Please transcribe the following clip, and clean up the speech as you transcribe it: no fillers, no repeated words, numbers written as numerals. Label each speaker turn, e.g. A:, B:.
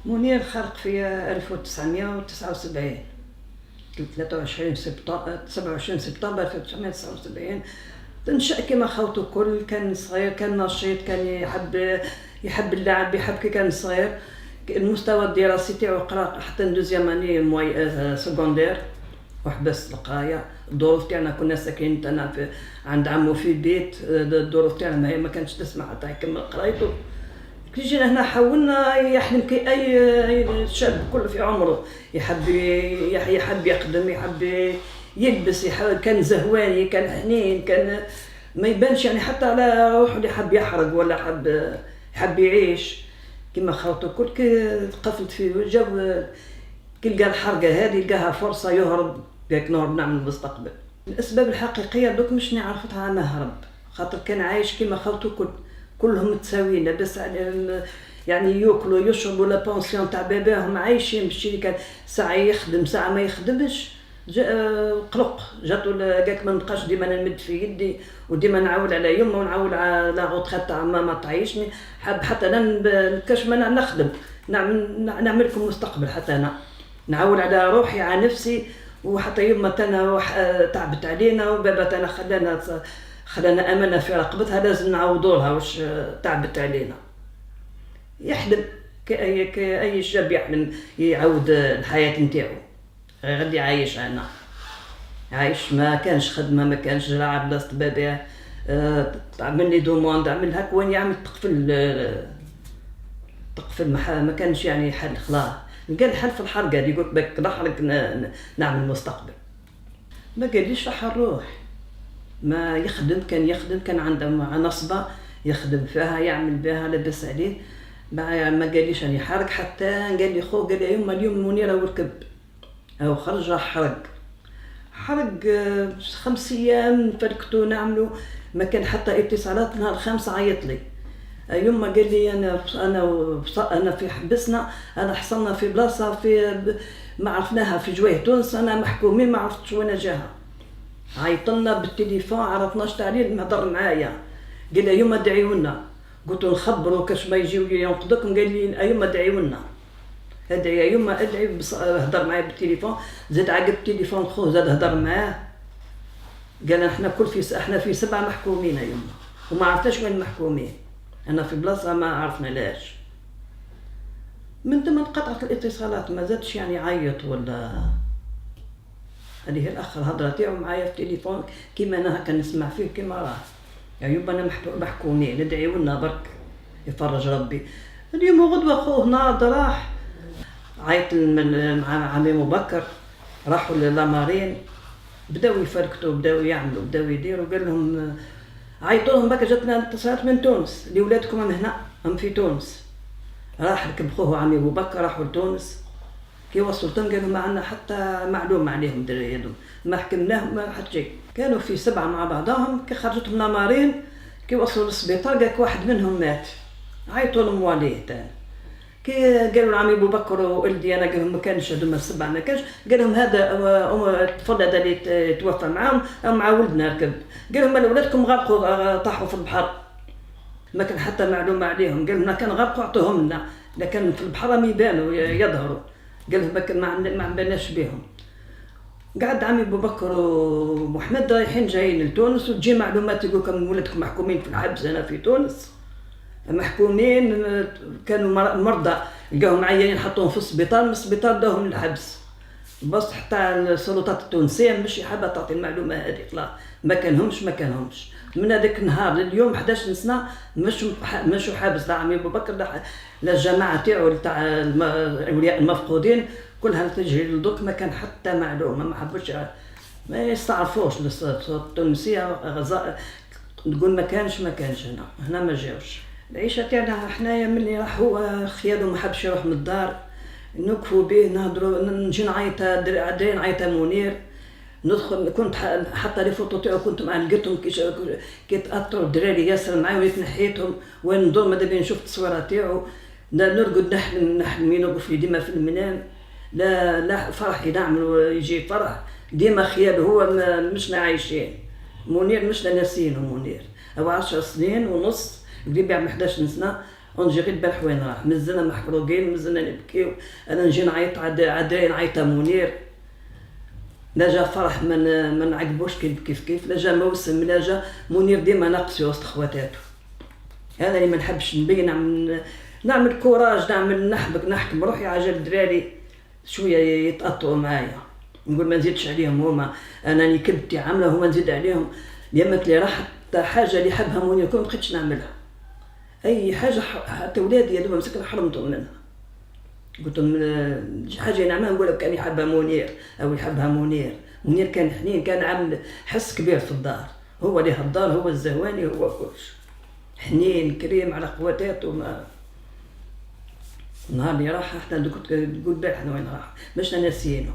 A: منير خلق في 1979، 23 سبتمبر 27 سبتمبر 1979. تنشأ كما خوته الكل، كان صغير، كان نشيط، كان يحب اللعب، يحب كي كان صغير. المستوى الدراسي تاعو قرا حتى دوزيام اني موي سكوندير وحبس القرايه. الظروف تاعنا كنا ساكنين انا عند عمو في البيت، الظروف تاعنا ما كانتش تسمح حتى يكمل قرايته. كي جينا هنا حاولنا يحلم كي اي شاب كل في عمره، يحب يقدم، يحب يلبس، كان زهواني، كان حنين، كان ما يبانش يعني حتى على روحه اللي حب يحرق ولا حب يعيش كما خوته الكل. كي تقفلت في جو، كي لقى الحرقه هذه لقاها فرصه يهرب، قالك نهرب نعمل المستقبل. الاسباب الحقيقيه دوك مش عرفتها نهرب، خاطر كان عايش كما خوته الكل، كلهم متساويين، لاباس يعني ياكلوا يشربوا لا بونسيون تاع باباهم، عايشين بالشي. كان ساعه يخدم ساعه ما يخدمش، قلق جاتو قالك ما نبقاش ديما نمد في يدي وديما نعول على يمه ونعول على لا غوتريت تاع ماما تعيشني. حاب حتى انا كاش ما نخدم، نعمل لكم مستقبل، حتى انا نعول على روحي على نفسي. وحتى يما تانا تعبت علينا، وبابا تانا خلانا امانه في رقبتها، لازم نعوضوا لها واش تعبت علينا. يحلم كأي شاب يحلم يعود الحياه نتاعو، غير اللي عايش انا عايش. ما كانش خدمه، ما كانش لاعب بلاصه باباه، عمل لي دوموند، عمل هاك وين يعمل تقفل ما كانش يعني حل. خلاص لقى الحل في الحرقه اللي قلت بك نحرق نعمل مستقبل. ما قاليش راح نروح، ما يخدم، كان عنده نصبه يخدم فيها، يعمل بها، لبس عليه. ما قاليش اني حرق، حتى قال لي خو، قال لي يما اليوم منيره وركب او خرج راح حرق 5 ايام فركتو نعملو. ما كان حتى اتصالات. نهار 5 عيط لي يما، قال لي انا في حبسنا، انا حصلنا في بلاصه ما عرفناها في جويه تونس، انا محكومين ما عرفتش وين جاها. عيطلنا بالتليفون، عرفناش تعليل، هضر معايا قال لي يما ادعيونا. قلت له نخبروا كاش ما يجيو ينقذوكم. قال لي يما ادعيونا، ادعي يا يما ادعي. هضر معايا بالتليفون، زاد عقب التليفون خوه زاد هضر معاه، قال احنا في 7 محكومين يا يما، وما عرفتش وين محكومين، انا في بلاصه ما عرفنا لاش. من ثم انقطعت الاتصالات، ما زادش يعني يعيط ولا. هذه الاخر هضره تاعو معايا في التليفون كيما انا هكا نسمع فيه كيما راه. يا يما انا محكومين، ندعيو لنا برك يفرج ربي. اليوم وغدوه خوه ناض راح عيط مع عمي ابو بكر، راحوا للامارين، بداو يفركتوا، بداو يعملوا، بداو يديروا. قال لهم عيطوا لهم بك جاتنا اتصالات من تونس، لولادكم هم هنا، هم في تونس. راح ركب خوه عمي ابو بكر، راحوا لتونس. كي وصلوا تم قالوا ما عندنا حتى معلومه عليهم دريهم، ما حكمناهم ما حد شيء. كانوا في 7 مع بعضهم، كي خرجتهم لامارين، كي وصلوا للسبيطار قالك واحد منهم مات. عيطوا لمواليه تاني، كي قالوا لعمي ابو بكر وولدي انا، قالهم ما كانش هذوما 7 ما كانش. قال لهم هذا الطفل هذا اللي توفى معاهم مع ولدنا ركب. قال لهم اولادكم غرقوا، طاحوا في البحر، ما كان حتى معلومه عليهم. قال لهم كان غرقوا اعطوهم لنا، لكن في البحر ما يبانوا يظهروا. قال لهم ما عملناش بهم. قعد عمي ابو بكر ومحمد رايحين جايين لتونس، وتجي معلومات يقول لكم ولادكم محكومين في الحبس هنا في تونس. محكومين، كانوا مرضى لقاهم عيانين حطوهم في السبيطار، من السبيطار داهم للحبس. بس حتى السلطات التونسيه مش حابه تعطي المعلومه هذه، خلاص ما كانهمش. من هذاك النهار لليوم 11 سنه مش حابس لا عمي ابو بكر لا الجماعه تاعو تاع اولياء المفقودين كلها تجري للدوك. ما كان حتى معلومه، ما حبوش، ما يستعرفوش التونسيه تقول ما كانش هنا ما جاوش. العيشه تاعنا حنايا ملي راحوا خيالو ما حبش يروح من الدار، نوقفوا به نهضروا، نجي نعيط عدرين نعيط منير، ندخل كنت حتى لي فوتو تاعو كنت مع لقيتهم كي تاثروا الدراري ياسر معايا وتنحيتهم وين ندور ماذا بين نشوف التصويره تاعو. نرقد نحلم نوقف لي ديما في المنام. لا فرح نعمل يجي فرح ديما خيال، هو مشنا عايشين. منير مشنا ناسينه، منير هو 10 سنين ونص قريب يعمل 11 سنه ونجي غير البارح وين راح، مزلنا محروقين، مزلنا نبكيو. انا نجي نعيط عاد نعيط منير، لا جا فرح ما نعقبوش كيف لا جا موسم، لا جا منير ديما ناقص في وسط خواتاتو. هذا اللي ما نحبش نبين، نعمل كوراج، نحكم روحي على جال الدراري شويه يتأطوا معايا، نقول ما نزيدش عليهم هما، انا كبتي عامله هما نزيد عليهم. يمك لي راح حتى حاجه اللي حبها منير كون ما بقيتش نعملها، اي حاجه حتى ولادي يا دوب مسكت حرمتهم منها، قلت لهم حاجه نعملها نقول لك كان يحبها منير او يحبها منير كان حنين، كان عامل حس كبير في الدار، هو اللي الدار، هو الزهواني، هو كلش حنين كريم على خواتاته. ما نهار اللي راح حتى كنت تقول بالك وين راح، باش ناسيينه.